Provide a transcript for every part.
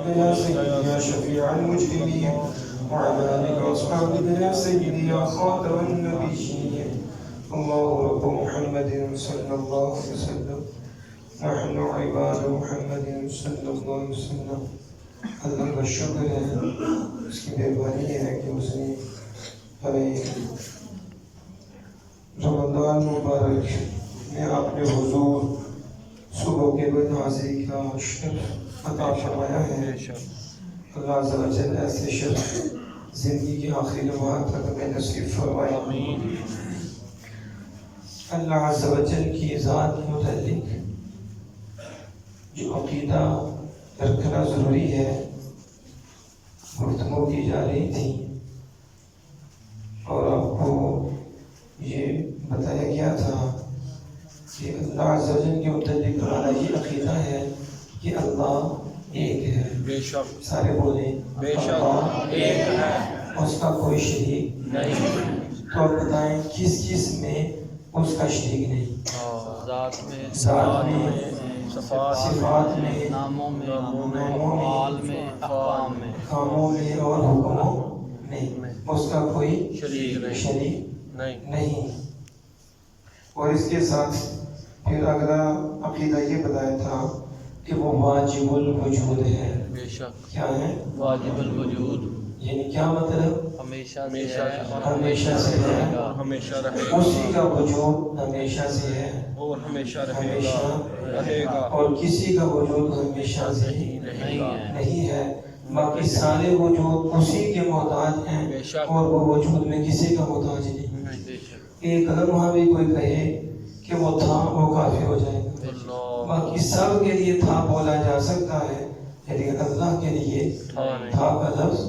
يا سيدي يا شفيع المجرمين وعلى آلك وأصحابك يا سيدي يا خاتم النبيين. الله رب محمد صلى الله عليه وسلم، نحن عباد محمد صلى الله عليه وسلم. اللہ کا شکر ہے، اس کی مہربانی ہے کہ اس نے ہمیں رمضان مبارک میں اپنے حضور صبح کے بعد حاضری کا شرف عطا فرمایا ہے. اللہ عز و جل ایسے شرف زندگی کے آخری لمحات تک ہمیں نصیب فرمائے. اللہ عز و جل کی ذات کے متعلق جو عقیدہ رکھنا ضروری ہے گفتگو کی جا رہی تھی، اور آپ کو یہ بتایا گیا تھا کہ اللہ عز و جل کے متعلق ہمارا یہ عقیدہ ہے کہ اللہ ایک ہے. بے شک سارے بولیں بے شک ایک ہے، اس کا کوئی شریک نہیں. تو آپ بتائیں کس چیز میں اس کا شریک نہیں؟ ذات میں، ذات میں، صفات میں، ناموں میں، افعال میں، احکام میں، کاموں میں اور حکموں میں اس کا کوئی شریک نہیں. اور اس کے ساتھ پھر اگلا عقیدہ یہ بتایا تھا کہ وہ واجب الوجود ہے. بے شک کیا ہے؟ واجب الوجود، یعنی کیا مطلب؟ ہمیشہ سے ہے اور ہمیشہ سے ہے، ہمیشہ رہے گا. اسی کا وجود ہمیشہ سے ہے اور ہمیشہ رہے گا، اور کسی کا وجود ہمیشہ سے نہیں ہے. باقی سارے وجود اسی کے محتاج ہیں اور وہ وجود میں کسی کا محتاج نہیں. ایک لمحہ بھی کوئی کہے کہ وہ تھا، وہ کافی ہو جائے گا. باقی سب کے لیے تھا بولا جا سکتا ہے، لیکن اللہ کے لیے تھا کا لفظ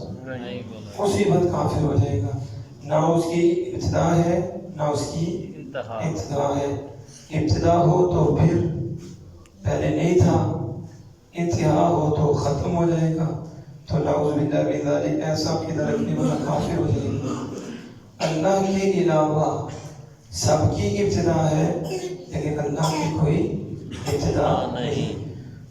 اسی وقت کافر ہو جائے گا. نہ اس کی ابتدا ہے نہ اس کی انتہا ہے. ابتدا ہو تو پھر پہلے نہیں تھا، انتہا ہو تو ختم ہو جائے گا. تو نعوذ باللہ من ذالک ایسا عقیدہ رکھنے والا کافر ہو جائے گا. اللہ کے علاوہ سب کی ابتدا ہے لیکن اللہ کی کوئی ابتدا نہیں.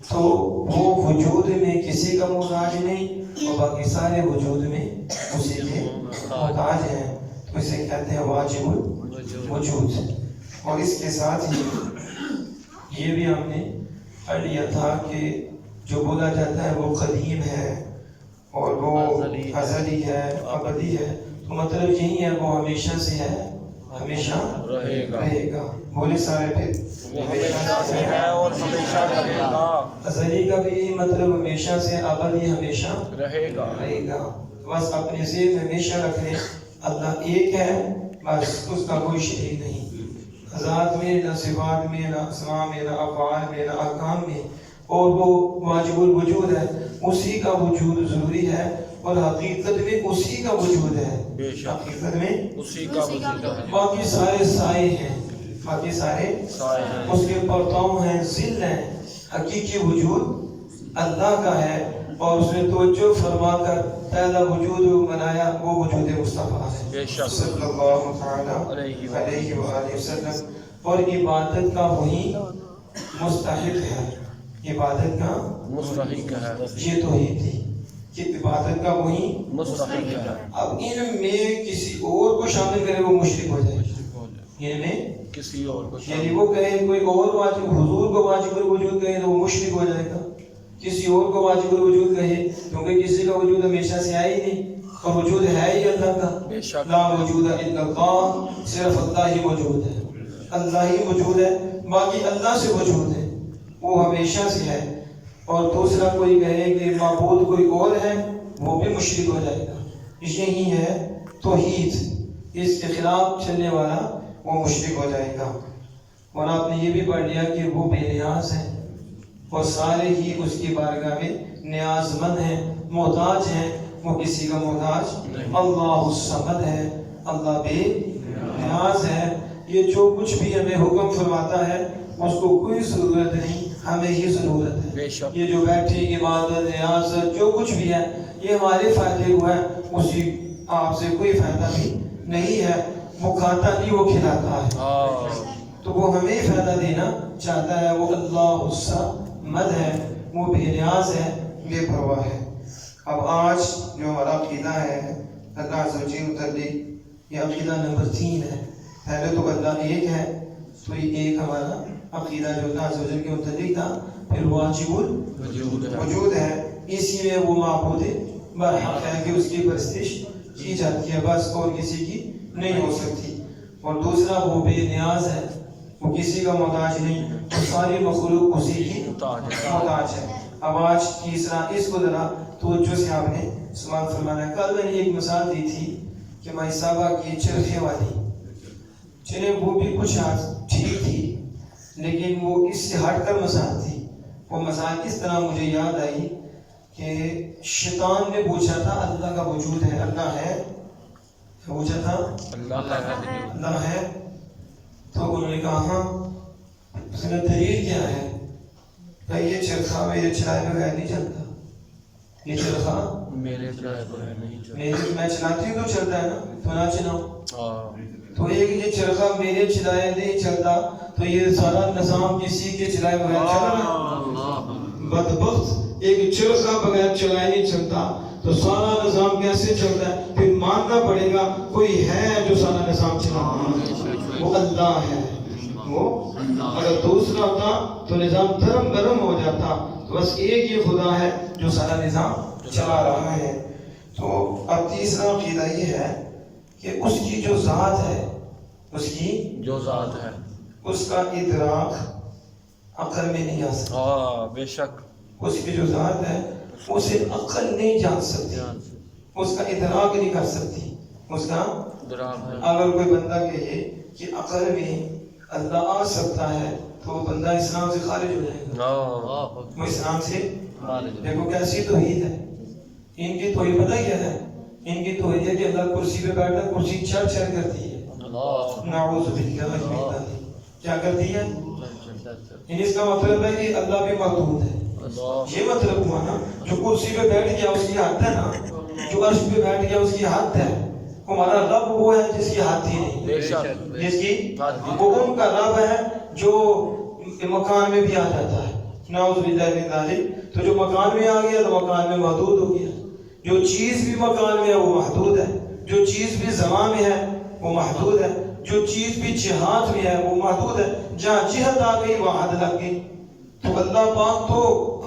تو وہ وجود میں کسی کا محتاج نہیں اور باقی سارے وجود میں اسی کے محتاج ہیں. تو اسے کہتے ہیں واجب الوجود. اور اس کے ساتھ ہی یہ بھی ہم نے پڑھ لیا تھا کہ جو بولا جاتا ہے وہ قدیم ہے اور وہ ازلی ہے، ابدی ہے. تو مطلب یہی ہے وہ ہمیشہ سے ہے، ہمیشہ رہے گا. بولے سارے پھر ہمیشہ سے ہے اور ہمیشہ رہے گا. ازلی کا بھی یہی مطلب ہمیشہ سے، ابدی ہمیشہ رہے گا. بس اپنے ذہن ہمیشہ رکھ لیں اللہ ایک ہے، بس اس کا کوئی شریک نہیں. ذات میں نہ صفات میں نہ اسماء میں نہ افعال میں نہ احکام میں. اور وہ واجب الوجود ہے، اسی کا وجود ضروری ہے اور حقیقت میں اسی کا وجود ہے. حقیقت میں اسی کا وجود ہے. باقی سارے سائے ہیں، باقی سارے اس کے پرتاؤ ہیں، ظل ہیں. حقیقی وجود اللہ کا ہے اور اس نے توجہ فرما کر پہلا وجود بنایا، وہ وجود مصطفیٰ ہے صلی اللہ تعالی علیہ وآلہ وسلم. اور عبادت کا وہی مستحق ہے، عبادت کا مستحق ہے. یہ توحید تھی کہ عبادت کا وہی مستحق ہے. اب ان میں کسی اور کو شامل کرے وہ مشرک ہو جائے. ان میں کسی اور کو یعنی وہ کہے کوئی اور واجب، حضور کو واجب الوجود کہے تو وہ مشرک ہو جائے گا. کسی اور کو واجب الوجود کہے کیونکہ کسی کا وجود ہمیشہ سے آئی نہیں اور وجود ہے ہی اللہ کا. لا وجود الا اللہ، صرف اللہ ہی موجود ہے، اللہ ہی موجود ہے، باقی اللہ سے وجود ہے، وہ ہمیشہ سے ہے. اور دوسرا کوئی کہے کہ معبود کوئی اور ہے وہ بھی مشرک ہو جائے گا. یہی ہے توحید، اس کے خلاف چلنے والا وہ مشرک ہو جائے گا. اور آپ نے یہ بھی پڑھ لیا کہ وہ بے نیاز ہیں اور سارے ہی اس کی بارگاہ میں نیاز مند ہیں، محتاج ہیں، وہ کسی کا محتاج. اللہ الصمد ہے، اللہ بے نیاز ہے. یہ جو کچھ بھی ہمیں حکم فرماتا ہے اس کو کوئی ضرورت نہیں، ہمیں ہی ضرورت ہے. یہ جو بیٹھی عبادت نیاز جو کچھ بھی ہے یہ ہمارے فائدے کو ہے، اسی آپ سے کوئی فائدہ بھی نہیں ہے. وہ کھاتا نہیں، وہ کھلاتا ہے، تو وہ ہمیں فائدہ دینا چاہتا ہے. وہ اللہ الصمد ہے، وہ بے نیاز ہے، بے پرواہ ہے۔ اب آج جو ہمارا عقیدہ ہے اللہ عز و جل متعلق، یہ عقیدہ نمبر 3 ہے۔ پہلے تو اللہ ایک ہے، تو یہ ایک ہمارا عقیدہ جو اللہ عز و جل کے متعلق تھا، پھر واجب الوجود ہے، اسی میں وہ معبود برحق ہے کہ اس کی پرستش کی جاتی ہے، بس اور کسی کی نہیں ہو سکتی۔ اور دوسرا وہ بے نیاز ہے، وہ کسی کا محتاج نہیں، وہ ساری مخلوق اسی کی محتاج ہے۔ اب آج تیسرا، اس کو ذرا توجہ سے آپ نے سماعت فرمانا ہے۔ کل میں نے ایک مثال دی تھی کہ مائی صاحبہ کی چرخے والی، چلے وہ بھی کچھ ٹھیک تھی، لیکن وہ اس سے ہٹ کر مثال تھی۔ وہ مثال اس طرح مجھے یاد آئی کہ شیطان نے پوچھا تھا اللہ کا وجود ہے، اللہ ہے، پوچھا تھا اللہ ہے، تو انہوں نے کہا ہاں، اس نے دلیل کیا ہے؟ کہ یہ چرخہ میرے چلائے بغیر نہیں چلتا، یہ چرخہ میرے چلائے بغیر نہیں چلتا، میں چلاتی ہوں تو چلتا ہے نا، تو نہ چلاؤں۔ تو ایک یہ چرخہ میرے چلائے نہیں چلتا، تو یہ سارا نظام کسی کے چلائے بغیر چل رہا ہے؟ بدبخت، ایک چرخہ بغیر چلائے نہیں چلتا تو سارا نظام کیسے چلتا ہے؟ پھر ماننا پڑے گا کوئی ہے جو سارا نظام چلا رہا ہے، وہ اللہ ہے۔ وہ اگر دوسرا ہوتا تو نظام دھرم گرم ہو جاتا، تو بس ایک یہ خدا ہے جو سارا نظام چلا رہا ہے۔ تو اب تیسرا عقیدہ یہ ہے کہ اس کی جو ذات ہے، اس کی جو ذات ہے، اس کا ادراک عقل میں نہیں آ سکتا۔ بے شک اس کی جو ذات ہے اسے عقل نہیں جان سکتی، اس کا ادراک نہیں کر سکتی، اس کا اگر کوئی بندہ کہے کہ عقل میں اللہ آ سکتا ہے تو وہ بندہ اسلام سے خارج ہو جائے گا۔ وہ اسلام سے دیکھو کیسی توحید ہے ان کی۔ توحید پتہ کیا ہے؟ ان کی توحید ہے کہ اللہ کرسی پہ بیٹھا، کرسی چر چر کرتی ہے، نعوذ باللہ من ذلک، کیا کرتی ہے؟ اس کا مطلب ہے کہ اللہ بھی محدود ہے۔ یہ مطلب ہوا نا، جو کرسی پہ بیٹھ گیا اس کی حد ہے نا، جو عرش پہ بیٹھ گیا اس کی حد ہے۔ ہمارا رب وہ ہے جس کی حد ہی نہیں، جس کی وہ ان کا رب ہے جو مکان میں بھی آ جاتا ہے، نعوذ باللہ من ذلک۔ تو جو مکان میں آ گیا تو مکان میں محدود ہو گیا، جو چیز بھی مکان میں ہے وہ محدود ہے، جو چیز بھی زمان میں ہے وہ محدود ہے، جو چیز بھی جہات میں ہے وہ محدود ہے۔ جہاں جہت آ گئی وہ حد لگ گئی۔ تو اللہ پاک تو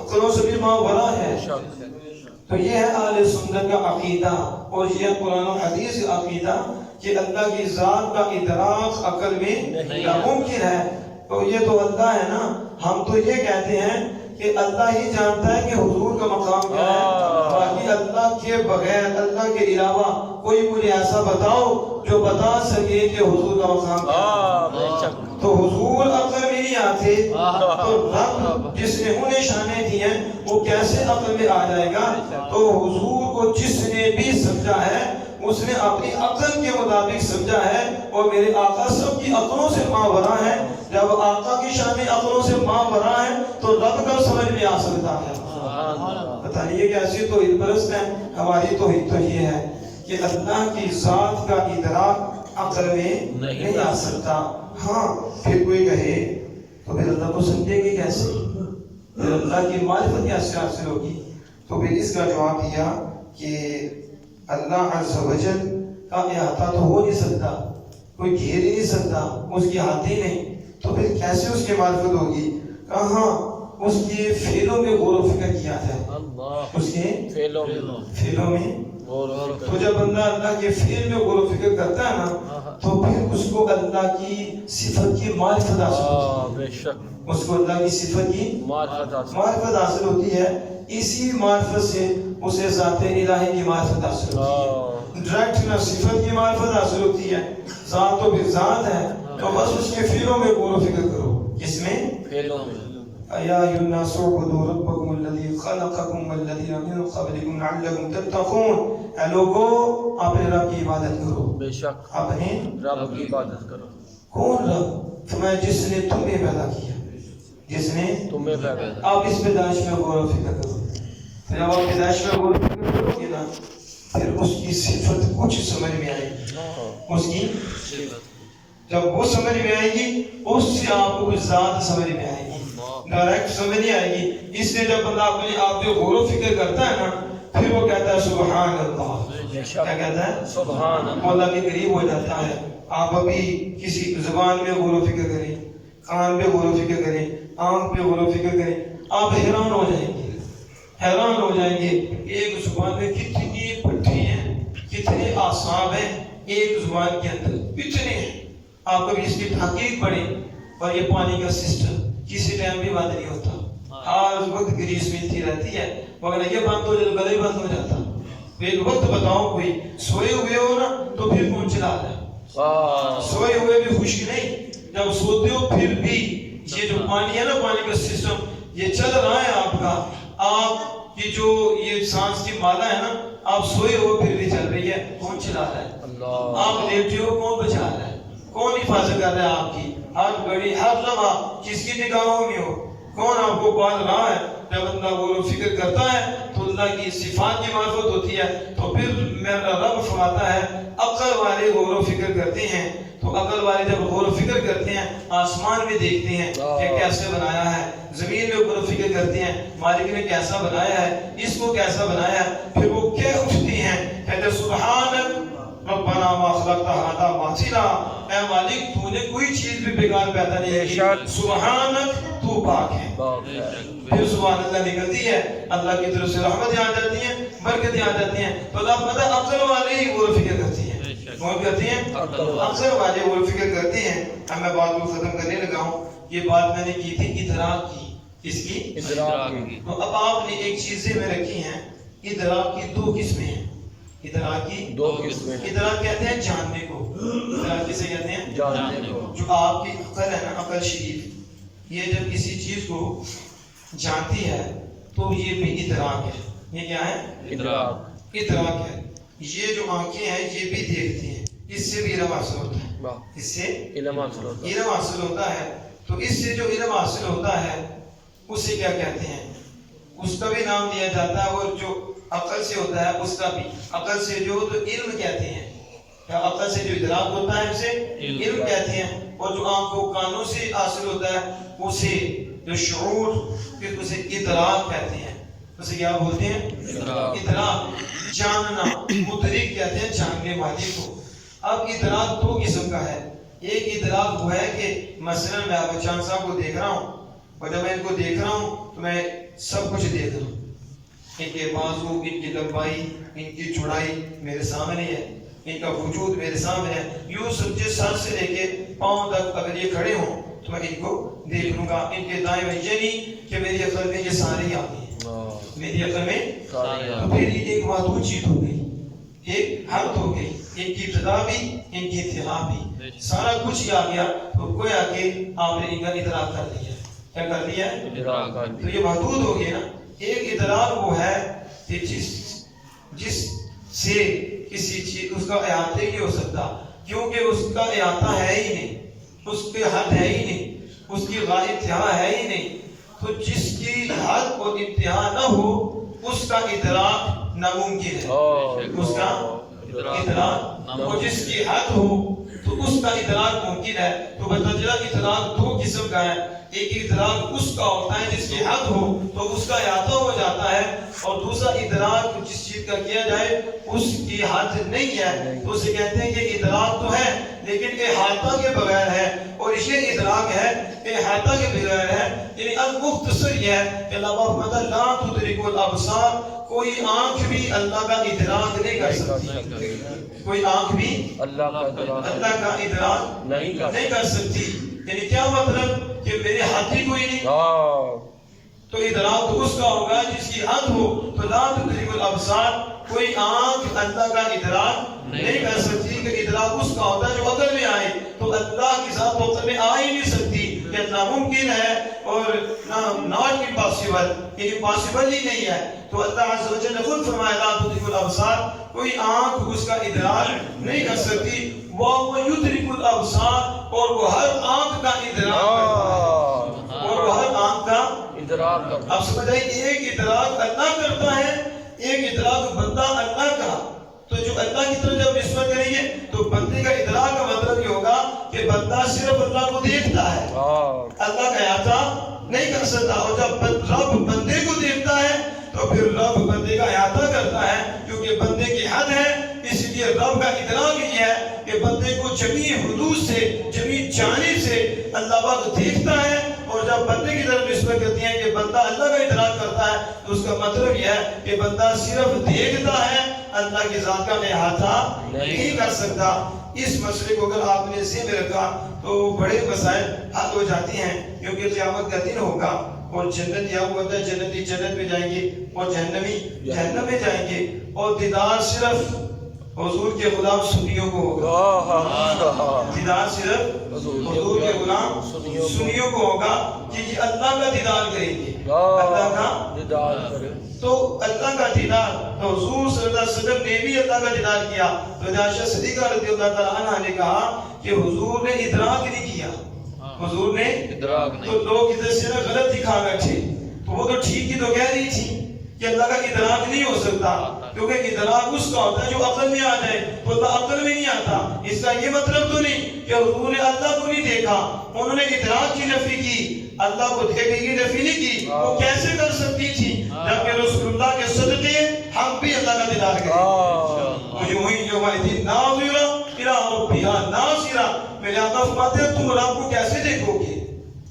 عقلوں سے بھی ماورا ہے۔ تو یہ ہے اہل سنت کا عقیدہ، اور یہ قرآن و حدیث کا عقیدہ کہ اللہ کی ذات کا ادراک عقل میں ناممکن ہے۔ تو یہ تو اللہ ہے نا، ہم تو یہ کہتے ہیں کہ اللہ ہی جانتا ہے کہ حضور کا مقام کیا ہے، باقی اللہ کے بغیر، اللہ کے علاوہ کوئی مجھے ایسا بتاؤ جو بتا سکے کہ حضور کا مقام کیا ہے۔ تو حضور عقل میں نہیں آتے، تو رب جس نے انہیں شانیں دی ہیں وہ کیسے عقل میں آ جائے گا؟ تو حضور کو جس نے بھی سمجھا ہے اس نے اپنی عقل کے مطابق سمجھا ہے، اور میرے آقا سب کی عقلوں سے ماورا ہے۔ جب آقا کی شانیں عقلوں سے ماورا ہے تو رب کا سمجھ میں آ سکتا ہے۔ پتہ نہیں یہ کیسی توحید پرست ہے۔ ہماری توحید تو یہ ہے کہ اللہ کی ذات کا ادراک عقل میں نہیں آ سکتا۔ ہاں پھر کوئی کہے تو پھر اللہ کو سمجھے گی کیسے؟ پھر اللہ کی معرفت کیسے حاصل ہوگی؟ تو پھر اس کا جواب دیا کہ اللہ عز و جل کا احاطہ تو ہو نہیں سکتا، کوئی گھیر ہی نہیں سکتا، اس کی حد ہی نہیں، تو پھر کیسے اس کی معرفت ہوگی؟ کہاں اس کے فعلوں میں غور و فکر کیا جائے، اس کے فعلوں میں تو جب بندہ اللہ کے فعل میں غور و فکر کرتا ہے نا تو پھر اس کو اللہ کی صفت کی معرفت حاصل ہوتی ہے، اس کو اللہ کی صفت کی معرفت حاصل ہوتی ہے۔ اسی معرفت سے اسے ذات الہی کی معرفت حاصل ہوتی ہے، ڈائریکٹ نہ صفت کی معرفت حاصل ہوتی ہے، ذات تو بھی ذات ہے، تو بس اس کے فعلوں میں غور و فکر کرو۔ کس میں؟ فعلوں میں۔ یا ایھا الناس اعبدوا ربکم الذی خلقکم والذین من قبلکم لعلکم تتقون۔ اے لوگو اپنے رب کی عبادت کرو، بے شک اپنے رب کی عبادت کرو۔ کون رب؟ فرمایا جس نے تمہیں پیدا کیا، جس نے تمہیں پیدا کیا۔ آپ اس پیدائش میں غور و فکر کرو، جب آپ پیدائش میں غور و فکر کرو گے نا پھر اس کی صفت کچھ سمجھ میں آئے گی، اس کی جب وہ سمجھ میں آئے گی اس سے آپ کو کچھ ذات سمجھ میں آئے گی۔ ڈائریکٹ سمجھ نہیں آئے گی. اس لیے جب بندہ اپنے آپ پہ غور و فکر کرتا ہے نا پھر وہ کہتا ہے سبحان اللہ. کیا کہتا ہے؟ سبحان اللہ. وہ اللہ کے قریب ہو جاتا ہے. آپ ابھی کسی زبان میں غور و فکر کریں, کان پہ غور و فکر کریں, آنکھ پہ غور و فکر کریں, آپ حیران ہو جائیں گے, حیران ہو جائیں گے. ایک زبان میں کتنی پٹھی ہیں, کتنے اعصاب ہیں ایک زبان کے اندر, کتنے ہیں. آپ کبھی اس کی تحقیق پڑھیں. اور یہ پانی کا سسٹم کسی ٹائم بھی بند نہیں ہوتا, ہر وقت گریس ملتی رہتی ہے. مگر یہ بند ہو جائے تو گلا ہی بند ہو جاتا. ایک وقت بتاؤ کوئی سوئے ہوئے ہو نا تو پھر کون چلا رہا ہے؟ سوئے ہوئے بھی خشک نہیں, جب سوتے ہو پھر بھی یہ جو پانی ہے نا, پانی کا سسٹم یہ چل رہا ہے آپ کا. آپ کی جو یہ سانس کی مالا ہے نا, آپ سوئے ہو پھر بھی چل رہی ہے. کون چلا رہا ہے؟ آپ لیٹے ہو کون بچا رہا ہے؟ کون حفاظت کر رہا ہے آپ کی؟ ہر گھڑی ہر لمحہ کس کی نگاہوں میں ہو؟ کون آپ کو پال رہا ہے؟ جب بندہ غور و فکر کرتا ہے تو اللہ کی صفات کی معرفت ہوتی ہے. تو پھر میرا رب فرماتا ہے عقل والے غور و فکر کرتے ہیں. تو عقل والے جب غور و فکر کرتے ہیں آسمان میں دیکھتے ہیں کہ کیسے بنایا ہے, زمین میں غور و فکر کرتے ہیں مالک نے کیسا بنایا ہے, اس کو کیسا بنایا ہے. پھر وہ کیا اٹھتے ہیں, کہتے سبحانک ربنا ما خلقت هذا باطلا, اے مالک تو نے کوئی چیز بھی بیکار پیدا نہیں کی, سبحانک تو پاک ہے. پھر سبحان اللہ نکلتی ہے, اللہ کی طرف سے رحمتیں آ جاتی ہیں, برکتیں آ جاتی ہیں. تو اللہ پتہ عقل والے ہی غور و فکر کرتے ہیں. کون کرتے ہیں؟ عقل والے غور و فکر کرتے ہیں. اب میں بات کو ختم کرنے لگا ہوں. یہ بات میں نے کی تھی ادراک کی. کس کی؟ ادراک کی. تو اب آپ نے ایک چیزیں میں رکھی ہیں, ادراک کی دو قسمیں ہیں. ادراک کی دو قسمیں. ادراک کہتے ہیں جاننے کو. ادراک کسے کہتے ہیں؟ جاننے کو. جو آپ کی عقل ہے نا, عقل شریف, یہ جب کسی چیز کو جانتی ہے تو یہ بھی ادراک ہے. یہ کیا ہے؟ ادراک. ادراک ہے. یہ جو آنکھیں ہیں یہ بھی دیکھتی ہیں, اس سے بھی علم حاصل ہوتا ہے. اس سے علم حاصل ہوتا ہے. تو اس سے جو علم حاصل ہوتا ہے اسے کیا کہتے ہیں؟ اس کا بھی نام دیا جاتا ہے. اور جو عقل سے ہوتا ہے اس کا بھی, عقل سے جو تو علم کہتے ہیں. عقل سے جو ادراک ہوتا ہے اسے علم کہتے ہیں. اور جو آنکھوں کانوں سے حاصل ہوتا ہے اسے جو شعور, پھر اسے ادراک کہتے ہیں. اسے کیا بولتے ہیں؟ ادراک. جاننا, مدرک کہتے ہیں جاننے والے کو. اب ادراک دو قسم کا ہے. ایک ادراک وہ ہے کہ مثلا میں ابو جان صاحب کو دیکھ رہا ہوں, اور جب میں ان کو دیکھ رہا ہوں تو میں سب کچھ دیکھ رہا ہوں. ان کے بازو, ان کی لمبائی, ان کی چوڑائی میرے سامنے ہے, ان کا وجود میرے سامنے ہے. یوں سمجھے سر سے لے کے پاؤں تک اگر یہ کھڑے ہوں تو میں ان کو دیکھ لوں گا. ان کے دائیں بائیں, یہ نہیں کہ میری عقل میں یہ سارے ہی آتے ہیں, میری عقل میں. تو پھر یہ ایک محدود چیز ہو گئی, ایک حد ہو گئی. ان کی ابتدا بھی ان کی انتہا بھی, سارا کچھ ہی آ گیا. تو گویا کہ آپ نے ان کا ادراک کر لیا. کیا کر لیا؟ تو یہ محدود ہو گیا نا. ایک ادراک وہ ہے کہ جس سے کسی چیز اس کا احاطہ ہی نہیں ہو سکتا, کیونکہ اس کا احاطہ ہے ہی نہیں, اس کے حد ہے ہی نہیں, اس کی انتہا ہے ہی نہیں. تو جس کی حد اور انتہا نہ ہو اس کا ادراک ناممکن ہے. اس کا ادراک, اور جس کی حد ہو تو اس کا ادراک ممکن ہے. تو پتہ چلا ادراک دو قسم کا ہے. ایک ادراک اس کا ہوتا ہے جس کی حد ہو تو اس کا احاطہ ہو جاتا ہے, اور دوسرا ادراک جس چیز کا کیا جائے اس کی حد نہیں ہے تو اسے کہتے ہیں کہ ادراک تو ہے لیکن احاطہ کے بغیر ہے. اور یہ ادراک ہے احاطہ کے بغیر ہے. یعنی المختصر یہ ہے کہ اللہ لا تدرک الابصار, کوئی آنکھ بھی اللہ کا ادراک نہیں کر سکتی. کوئی آنکھ بھی اللہ کا ادراک نہیں کر سکتی. یعنی کیا مطلب کہ میرے ہاتھ ہی کوئی نہیں. تو ادراک تو اس کا ہوگا جس کی حد ہو. تو لا تدرک الابصار, کوئی آنکھ اللہ کا ادراک نہیں کر سکتی. کہ ادراک اس کا ہوتا ہے جو عقل میں آئے. تو اللہ کی ذات تو عقل میں آ ہی نہیں سکتی. یہ ناممکن ہے اور ناٹ امپاسبل, یہ امپاسبل ہی نہیں ہے. تو اللہ عز و جل نے خود فرمایا لا تدرک الابصار, کوئی آنکھ اس کا ادراک نہیں کر سکتی. وہ یدرک الابصار, اور وہ ہر آنکھ کا ادراک کرتا ہے, اور وہ ہر آنکھ کا ادراک کرتا ہے. اب سمجھ آئی, ایک ادراک اللہ کرتا ہے, ایک ادراک بندہ اللہ کا. تو جو اللہ کی طرف جب نسبت کریں گے تو بندے کا ادراک کا مطلب یہ ہوگا کہ بندہ صرف اللہ کو دیکھتا ہے, اللہ کا احاطہ نہیں کر سکتا. اور جب رب بندے کو دیکھتا ہے تو پھر رب بندے کا احاطہ کرتا ہے، کیونکہ بندے کی حد ہے. اس لیے رب کا ادراک یہ ہے کہ بندے کو جمیع حدود سے، جمیع جانب سے اللہ پاک دیکھتا ہے. اور جب بندے کی طرف نسبت کرتی ہیں کہ بندہ اللہ کا ادراک کرتا ہے تو اس کا مطلب یہ ہے کہ بندہ صرف دیکھتا ہے، اللہ کی ذات کا احاطہ نہیں کر سکتا. اس مسئلے کو اگر آپ نے ذہن میں رکھا تو بڑے مسائل حل ہو جاتی ہیں. کیونکہ قیامت کا دن ہوگا اور جنت یا ہوتا ہے، جنتی جنت میں جائیں گے اور جہنمی جہنم میں جائیں گے. اور دیدار صرف حضور کے غلام سنیوں کو ہوگا. دیدار صرف حضور کے غلام سنیوں کو ہوگا کہ یہ اللہ کا دیدار کریں گے. اللہ کا دیدار کریں تو اللہ کا دیدار. تو حضور صلی اللہ علیہ وسلم نے بھی اللہ کا دیدار کیا. تو عائشہ صدیقہ رضی اللہ تعالیٰ عنہ نے کہا کہ حضور نے ادراک نہیں کیا. حضور نے ادراک نہیں. تو لوگ ادھر سے غلط دکھا بیٹھے. تو وہ تو ٹھیک ہی تو کہہ رہی تھی کہ اللہ کا ادراک نہیں ہو سکتا، کیونکہ ادراک اس کا ہوتا ہے جو عقل میں آ جائے. تو اللہ عقل میں نہیں آتا. اس کا یہ مطلب تو نہیں کہ حضور نے اللہ کو نہیں دیکھا. انہوں نے ادراک کی نفی کی، اللہ کو دیکھنے کی نفی نہیں کی. وہ کیسے کر سکتی تھی جبکہ رسول اللہ کے صدقے ہم بھی اللہ کا دیدار کریں. وجوہ یومئذ ناظرہ الی ربہا ناظرہ. میرے آقا فرماتے ہیں تم رب کو کیسے دیکھو گے؟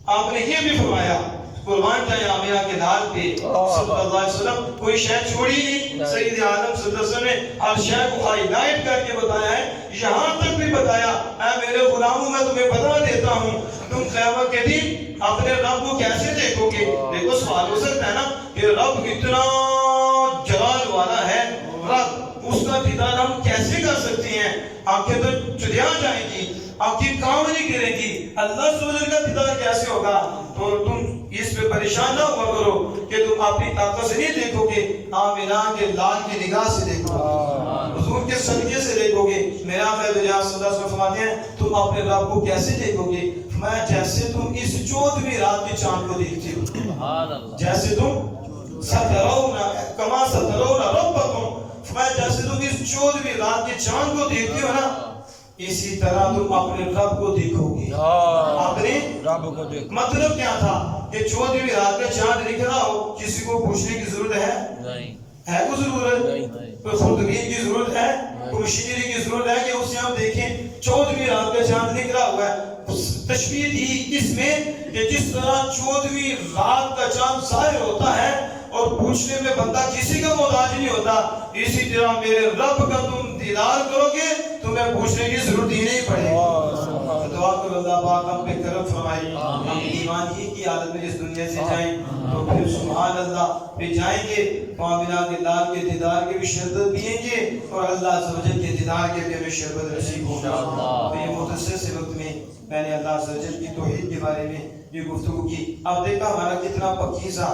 آپ نے یہ بھی فرمایا قربان جائے آمینہ کے لال پہ صلی اللہ علیہ وسلم کوئی شے چھوڑی نہیں. سید عالم صلی اللہ علیہ وسلم نے ہر شے کو ہائی لائٹ کر کے بتایا ہے. یہاں تک بھی بتایا اے میرے غلاموں میں تمہیں بتا دیتا ہوں تم قیامت کے دن اپنے رب کو کیسے دیکھو گے. دیکھو سوال ہو سکتا ہے نا کہ رب اتنا جلال والا ہے، رب اس کا دیدار ہم کیسے کر سکتے ہیں؟ آنکھیں تو چڑیا جائیں گی، آنکھیں کام نہیں کریں گی. اللہ سبحانہ کا دیدار کیسے ہوگا؟ تو تم اس پہ پریشان نہ ہوا کرو کہ تم اپنی طاقت سے نہیں دیکھو گے، آمینہ کے لال کی نگاہ سے دیکھو گے، حضور کے صدقے سے دیکھو گے. میرا آقا صلی اللہ علیہ وسلم فرماتے ہیں تم اپنے رب کو کیسے دیکھو گے؟ میں جیسے تم اس 14ویں رات کے چاند کو دیکھتے ہو، جیسے تم سترون کما سترون ربکم. میں جیسے تم اس 14ویں رات کے چاند کو دیکھتے ہو نا، اسی طرح تم اپنے رب کو دیکھو گے. اپنے رب کو دیکھو. مطلب کیا تھا کہ 14ویں رات کا چاند دکھ رہا ہو، کسی کو پوچھنے کی ضرورت ہے؟ نہیں. ہے کوئی ضرورت؟ کوئی خودبین کی ضرورت ہے؟ کوئی مشینری کی ضرورت ہے کہ اسے ہم دیکھیں؟ 14ویں رات کا چاند دکھ رہا ہوا ہے. تشبیہ دی اس میں کہ جس طرح 14ویں رات کا چاند ظاہر ہوتا ہے اور پوچھنے میں بندہ کسی کا محتاج نہیں ہوتا، اسی طرح میرے رب کا تم دیدار کرو گے تمہیں پوچھنے کی ضرورت ہی نہیں پڑے گی. دعا کرو اللہ پاک ہم پہ کرم فرمائے، ہم ایمان ہی کی حالت میں اس دنیا سے جائیں تو پھر سبحان اللہ پہ جائیں گے تو آمینہ کے لال کے دیدار کے بھی شربت پیئیں گے اور اللہ عز و جل کے دیدار کے بھی ہمیں شربت نصیب ہوگا. تو یہ مختصر سے وقت میں نے اللہ عز و جل کی توحید کے بارے میں یہ گفتگو کی. اب دیکھا ہمارا کتنا پکیزہ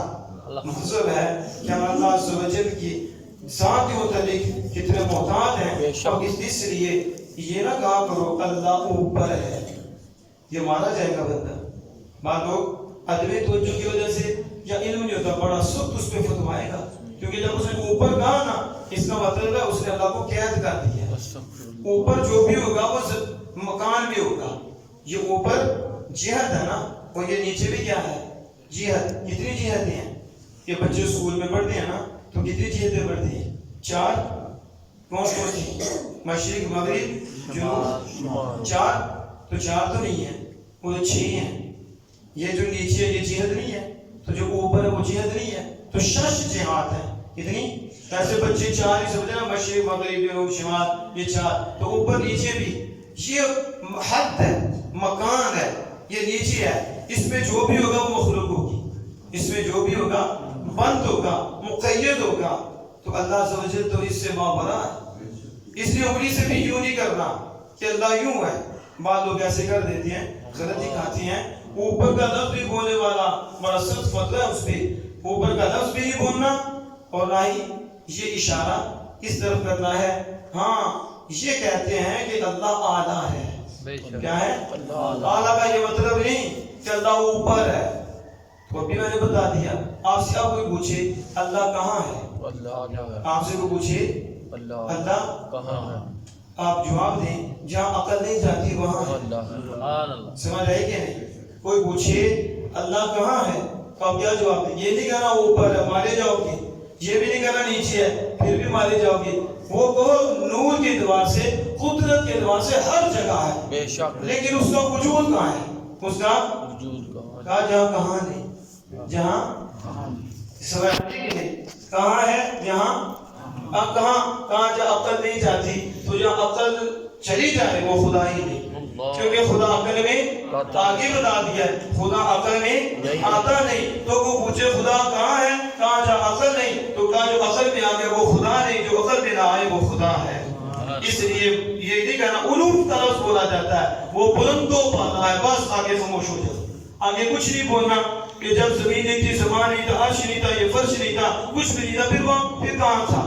مقصد ہے کہ ہم اللہ عز و جل کی ذات کے متعلق کتنے محتاط ہیں. اور اس لیے یہ نہ کہا کرو اللہ اوپر ہے، یہ مانا جائے گا بندہ. بعض لوگ عدم توجہ کی وجہ سے یا علم نہیں ہوتا بڑا سخت اس پہ فتوائے گا، کیونکہ جب اس نے اوپر کہا نا اس کا مطلب ہے اس نے اللہ کو قید کر دیا. اوپر جو بھی ہوگا وہ مکان بھی ہوگا. یہ اوپر جہت ہے نا اور یہ نیچے بھی کیا ہے؟ جہت. کتنی جہتیں ہیں؟ یہ بچے اسکول میں پڑھتے ہیں نا تو کتنی جہتیں پڑھتے ہیں؟ 4. کون سی؟ مشرق مغرب جنوب. 4 تو 4 تو نہیں ہے، وہ 6 ہیں. یہ جو نیچے یہ جہت نہیں ہے تو جو اوپر ہے وہ جہت نہیں ہے، تو 6 جہات ہیں. کتنی؟ ایسے بچے 4 ہی سمجھے نا، مشرق مغرب جنوب شمال، یہ 4. تو اوپر نیچے بھی یہ حد ہے، مکان ہے، یہ نیچے ہے. اس میں جو بھی ہوگا وہ مخلوق ہوگی، اس میں جو بھی ہوگا بند ہوگا، مقید ہوگا. تو اللہ عز و جل تو اس سے مابرا ہے. اس لیے انگلی سے بھی یوں نہیں کرنا کہ اللہ یوں ہے. بعض لوگ ایسے کر دیتے ہیں، غلطی کھاتے ہیں. اوپر کا لفظ بھی بولنے والا بڑا سخت فتویٰ ہے اس پہ. اوپر کا لفظ بھی نہیں بولنا اور نہ ہی یہ اشارہ اس طرف کرنا ہے. ہاں یہ کہتے ہیں کہ اللہ اعلیٰ ہے. کیا ہے؟ اعلیٰ کا یہ مطلب نہیں کہ اللہ اوپر ہے. تو ابھی میں نے بتا دیا. آپ سے آپ کوئی پوچھے اللہ کہاں ہے، آپ سے کوئی پوچھے اللہ کہاں ہے، آپ جواب دیں جہاں عقل نہیں جاتی وہاں ہے. سمجھ آئی کہ نہیں؟ کوئی پوچھے اللہ کہاں ہے تو آپ کیا جواب دیں؟ یہ نہیں کہنا اوپر ہے مارے جاؤ گے، یہ بھی نہیں کہنا نیچے ہے پھر بھی مارے جاؤ گے، وہ نور کے اعتبار سے قدرت کے اعتبار سے ہر جگہ ہے، بے شک لیکن اس کا وجود کہاں ہے؟ اس کا وجود کا کہا جہاں کہاں نہیں، جہاں سمجھنے کے لیے کہاں ہے جہاں اب کہاں جہاں عقل نہیں جاتی، تو جہاں عقل چلی جائے وہ خدا ہی نہیں، کیونکہ خدا عقل میں آگے بتا دیا ہے، خدا عقل میں آتا نہیں، تو وہ پوچھے خدا کہاں ہے، کہاں جہاں عقل نہیں، تو کہا جو عقل میں آ گیا وہ خدا نہیں، جو عقل میں نہ آئے وہ خدا ہے۔ اس لیے یہ نہیں کہنا علوم طرف بولا جاتا ہے، وہ بلند و بالا ہے، بس آگے خاموش ہو جاؤ، آگے کچھ نہیں بولنا کہ جب زمین نہیں تھی، زمان نہیں تھا، عرش نہیں تھا، یہ فرش نہیں تھا، کچھ بھی نہیں تھا، پھر کہاں تھا؟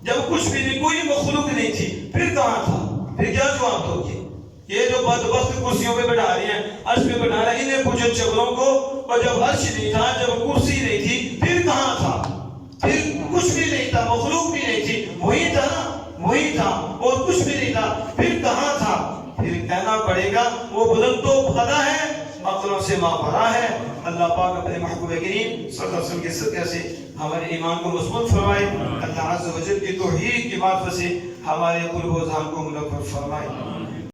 جب کچھ بھی نہیں، کوئی مخلوق نہیں تھی، پھر کہاں تھا؟ پھر کیا جواب دو گے؟ یہ جو بدبخت کرسیوں پہ بٹھا رہی ہیں، عرش پہ بٹھا رہے ہیں، انہیں پوچھو چکروں کو، اور جب عرش نہیں تھا، جب کرسی نہیں تھی، پھر کہاں تھا؟ پھر کچھ بھی نہیں تھا، مخلوق بھی نہیں تھی، وہی تھا نا، وہی تھا، اور کچھ بھی نہیں تھا، پھر کہاں تھا؟ پھر کہنا پڑے گا وہ بلند و بالا ہے، عقلوں سے مابرا ہے۔ اللہ پاک اپنے محبوب کریم صلی اللہ علیہ وسلم کے صدقے سے ہمارے ایمان کو مضبوط فرمائے، اللہ عز و جل کی توحید کی معرفت سے ہمارے قلوب و ذہن کو منور فرمائے۔